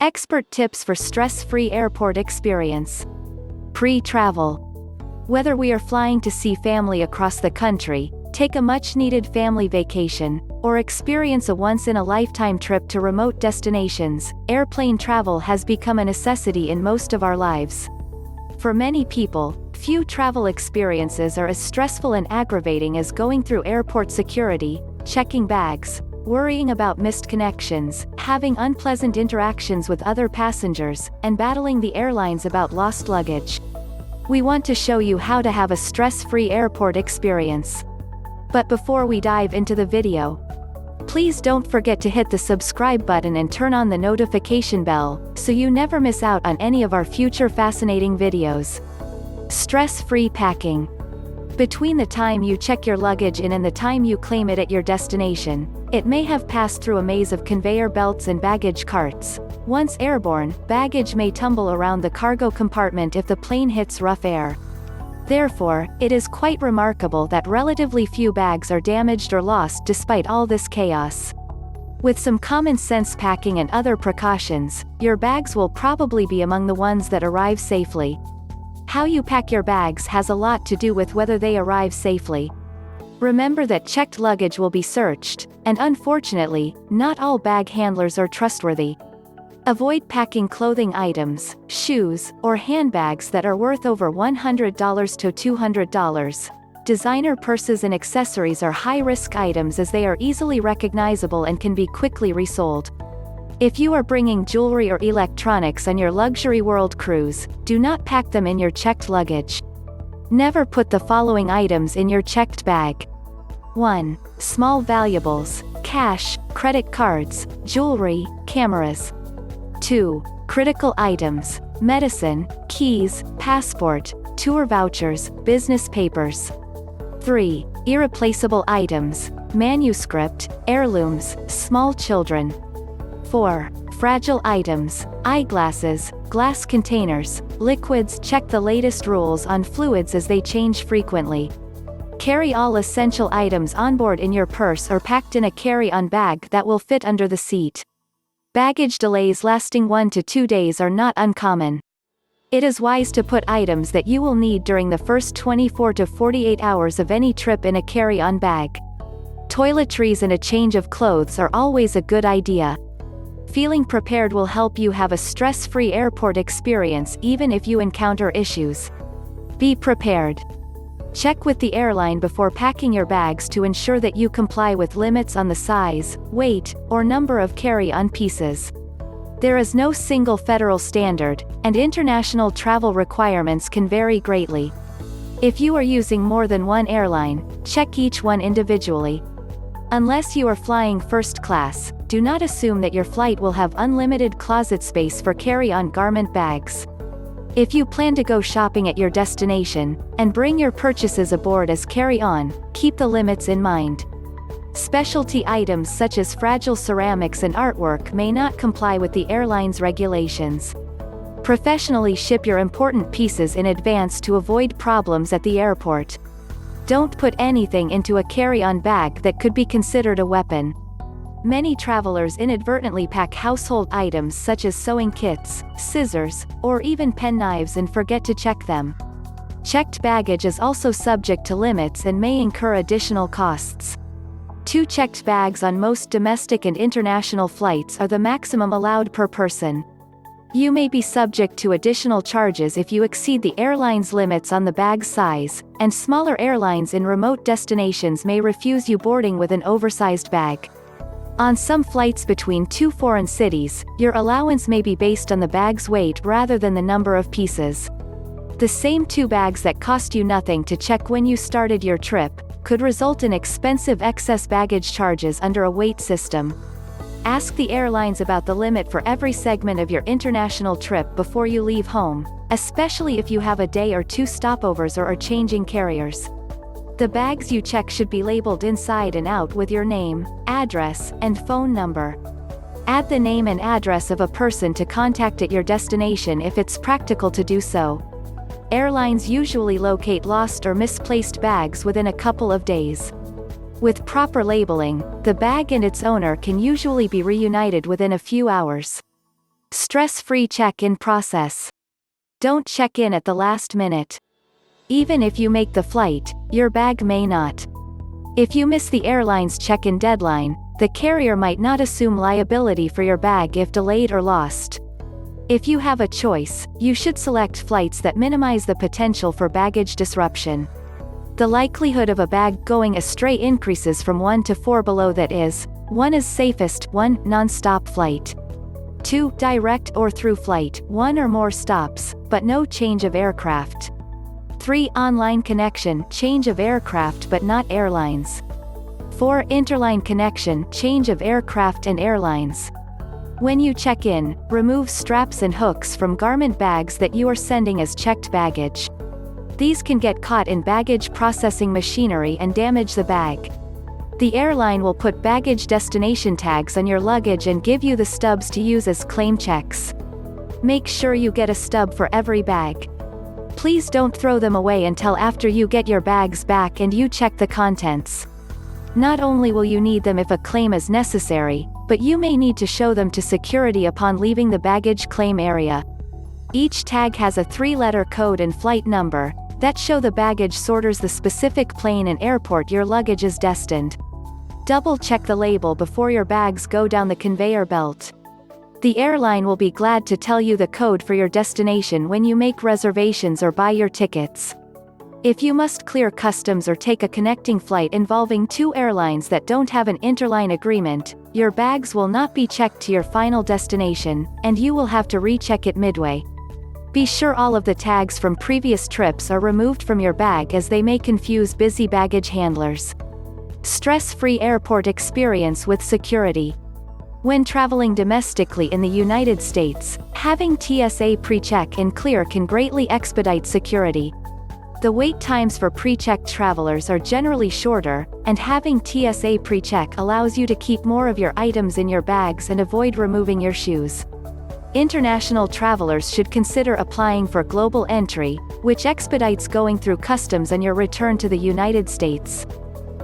Expert tips for stress-free airport experience. Pre-travel. Whether we are flying to see family across the country, take a much-needed family vacation, or experience a once-in-a-lifetime trip to remote destinations, airplane travel has become a necessity in most of our lives. For many people, few travel experiences are as stressful and aggravating as going through airport security, checking bags, worrying about missed connections, having unpleasant interactions with other passengers, and battling the airlines about lost luggage. We want to show you how to have a stress-free airport experience. But before we dive into the video, please don't forget to hit the subscribe button and turn on the notification bell, so you never miss out on any of our future fascinating videos. Stress-free packing. Between the time you check your luggage in and the time you claim it at your destination, it may have passed through a maze of conveyor belts and baggage carts. Once airborne, baggage may tumble around the cargo compartment if the plane hits rough air. Therefore, it is quite remarkable that relatively few bags are damaged or lost despite all this chaos. With some common sense packing and other precautions, your bags will probably be among the ones that arrive safely. How you pack your bags has a lot to do with whether they arrive safely. Remember that checked luggage will be searched, and unfortunately, not all bag handlers are trustworthy. Avoid packing clothing items, shoes, or handbags that are worth over $100 to $200. Designer purses and accessories are high-risk items as they are easily recognizable and can be quickly resold. If you are bringing jewelry or electronics on your luxury world cruise, do not pack them in your checked luggage. Never put the following items in your checked bag. 1. Small valuables, cash, credit cards, jewelry, cameras. 2. Critical items, medicine, keys, passport, tour vouchers, business papers. 3. Irreplaceable items, manuscript, heirlooms, small children. 4. Fragile items, eyeglasses, glass containers, liquids. Check the latest rules on fluids as they change frequently. Carry all essential items on board in your purse or packed in a carry-on bag that will fit under the seat. Baggage delays lasting 1 to 2 days are not uncommon. It is wise to put items that you will need during the first 24 to 48 hours of any trip in a carry-on bag. Toiletries and a change of clothes are always a good idea. Feeling prepared will help you have a stress-free airport experience even if you encounter issues. Be prepared. Check with the airline before packing your bags to ensure that you comply with limits on the size, weight, or number of carry-on pieces. There is no single federal standard, and international travel requirements can vary greatly. If you are using more than one airline, check each one individually. Unless you are flying first class, do not assume that your flight will have unlimited closet space for carry-on garment bags. If you plan to go shopping at your destination, and bring your purchases aboard as carry-on, keep the limits in mind. Specialty items such as fragile ceramics and artwork may not comply with the airline's regulations. Professionally ship your important pieces in advance to avoid problems at the airport. Don't put anything into a carry-on bag that could be considered a weapon. Many travelers inadvertently pack household items such as sewing kits, scissors, or even penknives and forget to check them. Checked baggage is also subject to limits and may incur additional costs. 2 checked bags on most domestic and international flights are the maximum allowed per person. You may be subject to additional charges if you exceed the airline's limits on the bag size, and smaller airlines in remote destinations may refuse you boarding with an oversized bag. On some flights between 2 foreign cities, your allowance may be based on the bag's weight rather than the number of pieces. The same 2 bags that cost you nothing to check when you started your trip could result in expensive excess baggage charges under a weight system. Ask the airlines about the limit for every segment of your international trip before you leave home, especially if you have a day or 2 stopovers or are changing carriers. The bags you check should be labeled inside and out with your name, address, and phone number. Add the name and address of a person to contact at your destination if it's practical to do so. Airlines usually locate lost or misplaced bags within a couple of days. With proper labeling, the bag and its owner can usually be reunited within a few hours. Stress-free check-in process. Don't check in at the last minute. Even if you make the flight, your bag may not. If you miss the airline's check-in deadline, the carrier might not assume liability for your bag if delayed or lost. If you have a choice, you should select flights that minimize the potential for baggage disruption. The likelihood of a bag going astray increases from 1 to 4 below that is, 1 is safest, 1, non-stop flight. 2, direct or through flight, 1 or more stops, but no change of aircraft. 3, online connection, change of aircraft but not airlines. 4, interline connection, change of aircraft and airlines. When you check in, remove straps and hooks from garment bags that you are sending as checked baggage. These can get caught in baggage processing machinery and damage the bag. The airline will put baggage destination tags on your luggage and give you the stubs to use as claim checks. Make sure you get a stub for every bag. Please don't throw them away until after you get your bags back and you check the contents. Not only will you need them if a claim is necessary, but you may need to show them to security upon leaving the baggage claim area. Each tag has a 3-letter code and flight number that show the baggage sorters the specific plane and airport your luggage is destined. Double-check the label before your bags go down the conveyor belt. The airline will be glad to tell you the code for your destination when you make reservations or buy your tickets. If you must clear customs or take a connecting flight involving 2 airlines that don't have an interline agreement, your bags will not be checked to your final destination, and you will have to recheck it midway. Be sure all of the tags from previous trips are removed from your bag as they may confuse busy baggage handlers. Stress-free airport experience with security. When traveling domestically in the United States, having TSA pre-check and clear can greatly expedite security. The wait times for pre-checked travelers are generally shorter, and having TSA pre-check allows you to keep more of your items in your bags and avoid removing your shoes. International travelers should consider applying for global entry, which expedites going through customs on your return to the United States.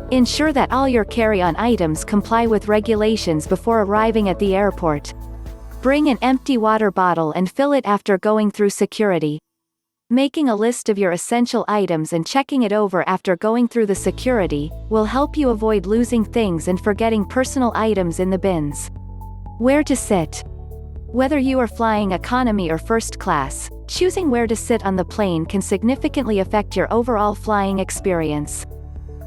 Ensure that all your carry-on items comply with regulations before arriving at the airport. Bring an empty water bottle and fill it after going through security. Making a list of your essential items and checking it over after going through the security will help you avoid losing things and forgetting personal items in the bins. Where to sit. Whether you are flying economy or first class, choosing where to sit on the plane can significantly affect your overall flying experience.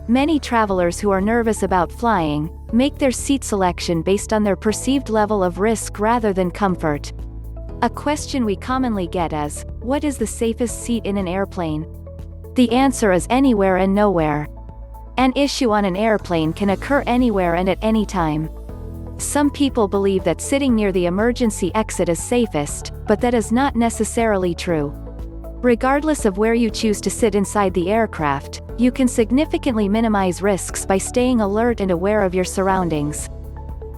Many travelers who are nervous about flying make their seat selection based on their perceived level of risk rather than comfort. A question we commonly get is, what is the safest seat in an airplane? The answer is anywhere and nowhere. An issue on an airplane can occur anywhere and at any time. Some people believe that sitting near the emergency exit is safest, but that is not necessarily true. Regardless of where you choose to sit inside the aircraft, you can significantly minimize risks by staying alert and aware of your surroundings.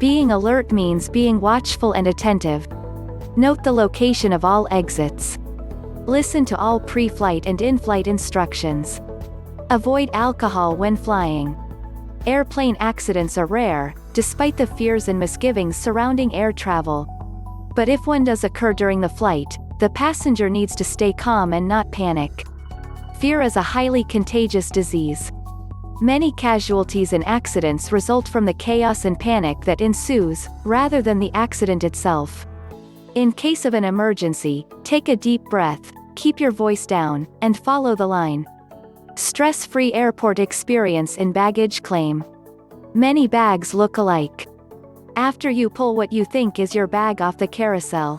Being alert means being watchful and attentive. Note the location of all exits. Listen to all pre-flight and in-flight instructions. Avoid alcohol when flying. Airplane accidents are rare, despite the fears and misgivings surrounding air travel. But if one does occur during the flight, the passenger needs to stay calm and not panic. Fear is a highly contagious disease. Many casualties in accidents result from the chaos and panic that ensues, rather than the accident itself. In case of an emergency, take a deep breath, keep your voice down, and follow the line. Stress-free airport experience in baggage claim. Many bags look alike. After you pull what you think is your bag off the carousel.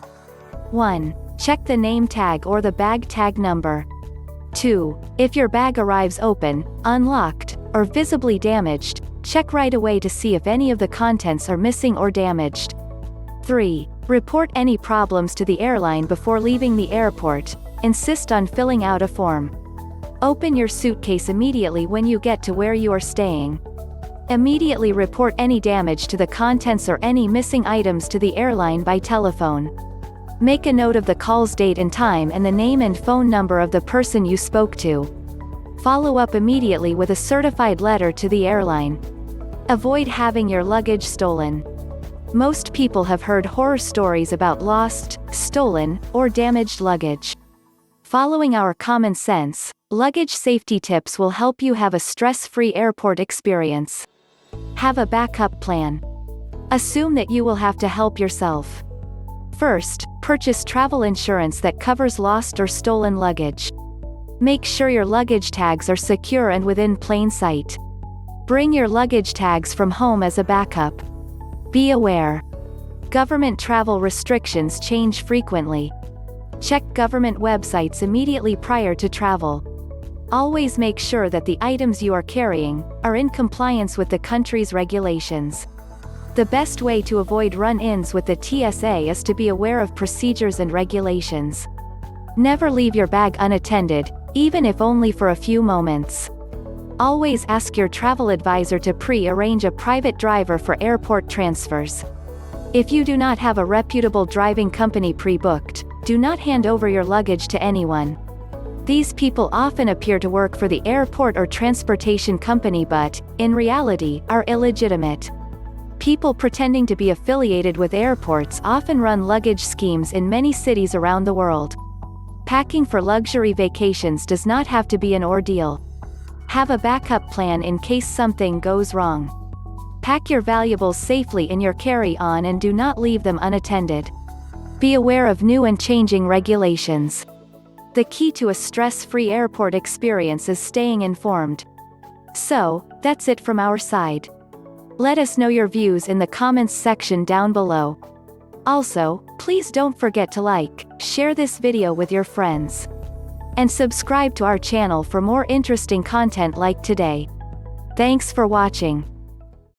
1. Check the name tag or the bag tag number. 2. If your bag arrives open, unlocked, or visibly damaged, check right away to see if any of the contents are missing or damaged. 3. Report any problems to the airline before leaving the airport. Insist on filling out a form. Open your suitcase immediately when you get to where you are staying. Immediately report any damage to the contents or any missing items to the airline by telephone. Make a note of the call's date and time and the name and phone number of the person you spoke to. Follow up immediately with a certified letter to the airline. Avoid having your luggage stolen. Most people have heard horror stories about lost, stolen, or damaged luggage. Following our common sense, luggage safety tips will help you have a stress-free airport experience. Have a backup plan. Assume that you will have to help yourself. First, purchase travel insurance that covers lost or stolen luggage. Make sure your luggage tags are secure and within plain sight. Bring your luggage tags from home as a backup. Be aware. Government travel restrictions change frequently. Check government websites immediately prior to travel. Always make sure that the items you are carrying are in compliance with the country's regulations. The best way to avoid run-ins with the TSA is to be aware of procedures and regulations. Never leave your bag unattended, even if only for a few moments. Always ask your travel advisor to pre-arrange a private driver for airport transfers. If you do not have a reputable driving company pre-booked, do not hand over your luggage to anyone. These people often appear to work for the airport or transportation company but, in reality, are illegitimate. People pretending to be affiliated with airports often run luggage schemes in many cities around the world. Packing for luxury vacations does not have to be an ordeal. Have a backup plan in case something goes wrong. Pack your valuables safely in your carry-on and do not leave them unattended. Be aware of new and changing regulations. The key to a stress-free airport experience is staying informed. So, that's it from our side. Let us know your views in the comments section down below. Also, please don't forget to like, share this video with your friends. And subscribe to our channel for more interesting content like today. Thanks for watching.